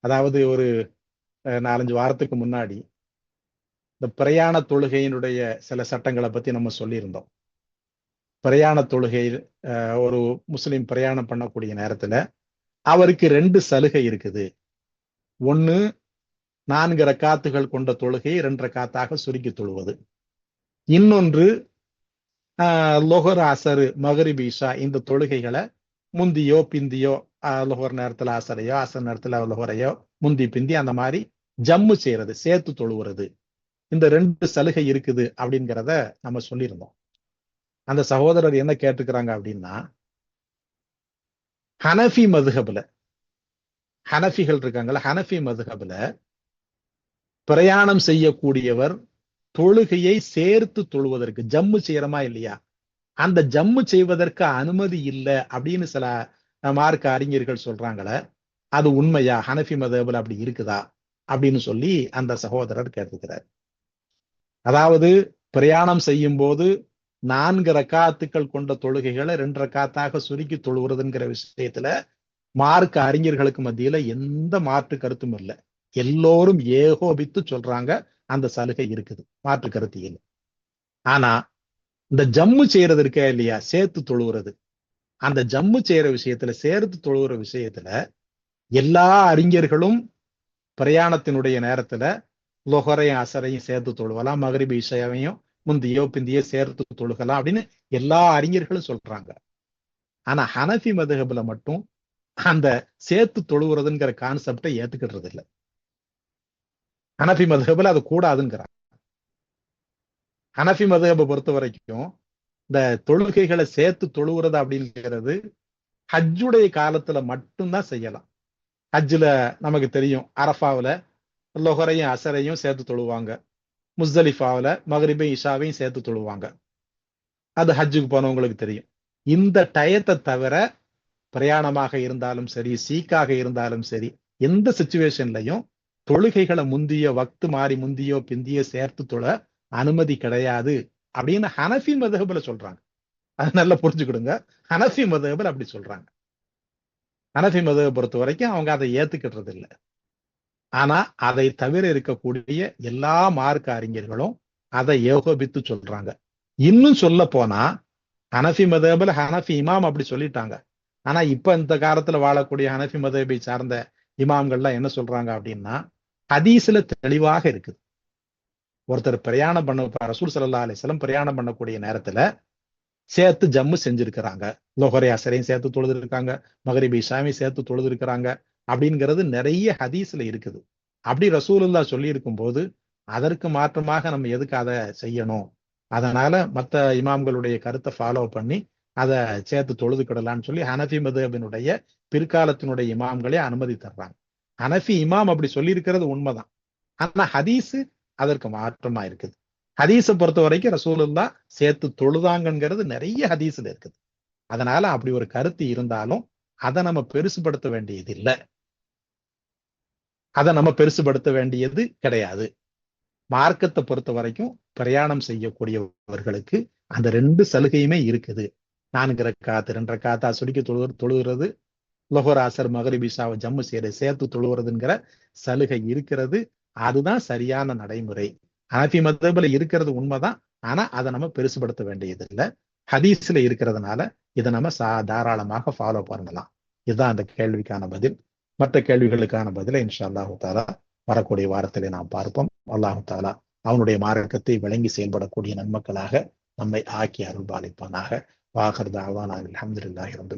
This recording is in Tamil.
அதாவது ஒரு 4-5 வாரத்துக்கு முன்னாடி இந்த பிரயாண தொழுகையினுடைய சில சட்டங்களை பத்தி நம்ம சொல்லியிருந்தோம். பிரயாண தொழுகையில் ஒரு முஸ்லிம் பிரயாணம் பண்ணக்கூடிய நேரத்துல அவருக்கு 2 சலுகை இருக்குது. ஒண்ணு, 4 ரக்காத்துகள் கொண்ட தொழுகையை 2 ரக்காத்தாக சுருக்கி தொழுவது. இன்னொன்று, லொஹர், அசரு, மகரிப், இஷா இந்த தொழுகைகளை முந்தியோ பிந்தியோ, லொஹர் நேரத்துல அசரையோ, அசர் நேரத்துல லொஹரையோ முந்தி பிந்தி அந்த மாதிரி ஜம்மு செய்யறது, சேர்த்து தொழுவுறது. இந்த 2 சலுகை இருக்குது அப்படிங்கிறத நம்ம சொல்லியிருந்தோம். அந்த சகோதரர் என்ன கேட்டுக்கிறாங்க அப்படின்னா, ஹனஃபி மதுஹப்ல, ஹனஃபிகள் இருக்காங்கல்ல, ஹனஃபி மதுஹப்ல பிரயாணம் செய்யக்கூடியவர் தொழுகையை சேர்த்து தொழுவதற்கு ஜம்மு செய்யறமா இல்லையா, அந்த ஜம்மு செய்வதற்கு அனுமதி இல்லை அப்படின்னு சில மார்க்க அறிஞர்கள் சொல்றாங்களே, அது உண்மையா? ஹனஃபி மதுஹப்ல அப்படி இருக்குதா அப்படின்னு சொல்லி அந்த சகோதரர் கேட்டுக்கிறார். அதாவது பிரயாணம் செய்யும் போது 4 ரக்காத்துக்கள் கொண்ட தொழுகைகளை 2 ரக்காத்தாக சுருக்கி தொழுகிறதுங்கிற விஷயத்துல மார்க்க அறிஞர்களுக்கு மத்தியில எந்த மாற்று கருத்தும் இல்லை. எல்லோரும் ஏகோபித்து சொல்றாங்க அந்த சலுகை இருக்குது, மாற்று கருத்து இல்லை. ஆனா இந்த ஜம்மு செய்யறது இருக்கா இல்லையா, சேர்த்து தொழுகிறது, அந்த ஜம்மு செய்யற விஷயத்துல, சேர்த்து தொழுகிற விஷயத்துல எல்லா அறிஞர்களும் பிரயாணத்தினுடைய நேரத்துல லொஹரையும் அசரையும் சேர்த்து தொழுகலாம், மகரிப் இஷாவையும் முந்தியோ பிந்தியோ சேர்த்து தொழுகலாம் அப்படின்னு எல்லா அறிஞர்களும் சொல்றாங்க. ஆனா ஹனஃபி மதுஹப்ல மட்டும் அந்த சேர்த்து தொழுகிறதுங்கிற கான்செப்டை ஏத்துக்கிடுறது இல்லை. ஹனஃபி மதுஹப்ல அது கூடாதுங்கிறாங்க. ஹனஃபி மதுஹபை பொறுத்த வரைக்கும் இந்த தொழுகைகளை சேர்த்து தொழுகிறது அப்படிங்கிறது ஹஜ்ஜுடைய காலத்துல மட்டும்தான் செய்யலாம். ஹஜ்ஜுல நமக்கு தெரியும், அரஃபாவுல லொஹரையும் அசரையும் சேர்த்து தொழுவாங்க, முஸ்தலிஃபாவுல மகரிபை இஷாவையும் சேர்த்து தொழுவாங்க. அது ஹஜ்ஜுக்கு போனவங்களுக்கு தெரியும். இந்த டயத்தை தவிர பிரயாணமாக இருந்தாலும் சரி, சீக்காக இருந்தாலும் சரி, எந்த சிச்சுவேஷன்லையும் தொழுகைகளை முந்தியோ வக்து மாறி முந்தியோ பிந்தியோ சேர்த்து தொழ அனுமதி கிடையாது அப்படின்னு ஹனஃபி மதுஹப்ல சொல்றாங்க. அது நல்லா புரிஞ்சுக்கிடுங்க, ஹனஃபி மதுஹப்ல அப்படி சொல்றாங்க. ஹனஃபி மதுஹப் பொறுத்த வரைக்கும் அவங்க அதை ஏத்துக்கிடுறது இல்லை. ஆனா அதை தவிர இருக்கக்கூடிய எல்லா மார்க்க அறிஞர்களும் அதை ஏகோபித்து சொல்றாங்க. இன்னும் சொல்ல போனா ஹனஃபி மதுஹப்ல ஹனஃபி இமாம் அப்படி சொல்லிட்டாங்க. ஆனா இப்ப இந்த காலத்துல வாழக்கூடிய ஹனஃபி மதுஹபை சார்ந்த இமாம்கள்லாம் என்ன சொல்றாங்க அப்படின்னா, ஹதீஸ்ல தெளிவாக இருக்குது. ஒருத்தர் பிரயாணம் பண்ண, ரசூல் ஸல்லல்லாஹு அலைஹி வஸல்லம் பிரயாணம் பண்ணக்கூடிய நேரத்துல சேர்த்து ஜம்மு செஞ்சிருக்கிறாங்க, லொஹரை அசரையும் சேர்த்து தொழுது இருக்காங்க, மகரிப் இஷாவையும் சேர்த்து தொழுது இருக்கிறாங்க அப்படிங்கிறது நிறைய ஹதீஸ்ல இருக்குது. அப்படி ரசூலுல்லாஹ் சொல்லி இருக்கும் போது அதற்கு மாற்றமாக நம்ம எதுக்கு அதை செய்யணும்? அதனால மற்ற இமாம்களுடைய கருத்தை ஃபாலோ பண்ணி அதை சேர்த்து தொழுதுக்கிடலான்னு சொல்லி ஹனஃபி மதுஹபினுடைய பிற்காலத்தினுடைய இமாம்களே அனுமதி தர்றாங்க. ஹனஃபி இமாம் அப்படி சொல்லி இருக்கிறது உண்மைதான். ஆனா ஹதீஸ் அதற்கு மாற்றமா இருக்குது. ஹதீஸை பொறுத்த வரைக்கும் ரசூலுல்லாஹ் சேர்த்து தொழுதாங்கிறது நிறைய ஹதீஸ்ல இருக்குது. அதனால அப்படி ஒரு கருத்து இருந்தாலும் அதை நம்ம பெருசுபடுத்த வேண்டியது இல்லை, அதை நம்ம பெருசுபடுத்த வேண்டியது கிடையாது. மார்க்கத்தை பொறுத்த வரைக்கும் பிரயாணம் செய்யக்கூடியவர்களுக்கு அந்த 2 சலுகையுமே இருக்குது. 4 ரக்காத் 2 ரக்காத்தா சுருக்கி தொழுகிறது, லொஹர் அசர் மகரிப் இஷாவை ஜம்மு செய்யற சேர்த்து தொழுகிறதுங்கிற சலுகை இருக்கிறது. அதுதான் சரியான நடைமுறை. ஹனஃபி மதுஹப்ல இருக்கிறது உண்மைதான். ஆனா அதை நம்ம பெருசுபடுத்த வேண்டியது இல்லை. ஹதீஸ்ல இருக்கிறதுனால இதை நம்ம தாராளமாக ஃபாலோ பண்ணலாம். இதுதான் அந்த கேள்விக்கான பதில். மற்ற கேள்விகளுக்கான பதிலை இன்ஷா அல்லாஹு தஆலா வரக்கூடிய வாரத்திலே நாம் பார்ப்போம். அல்லாஹு தஆலா அவனுடைய மார்க்கத்தை விளங்கி செயல்படக்கூடிய நன்மக்களாக நம்மை ஆக்கி அருள்பாலிப்பானாக. வாஹிர் தஅவானா அல்ஹம்துலில்லாஹி ரப்பில்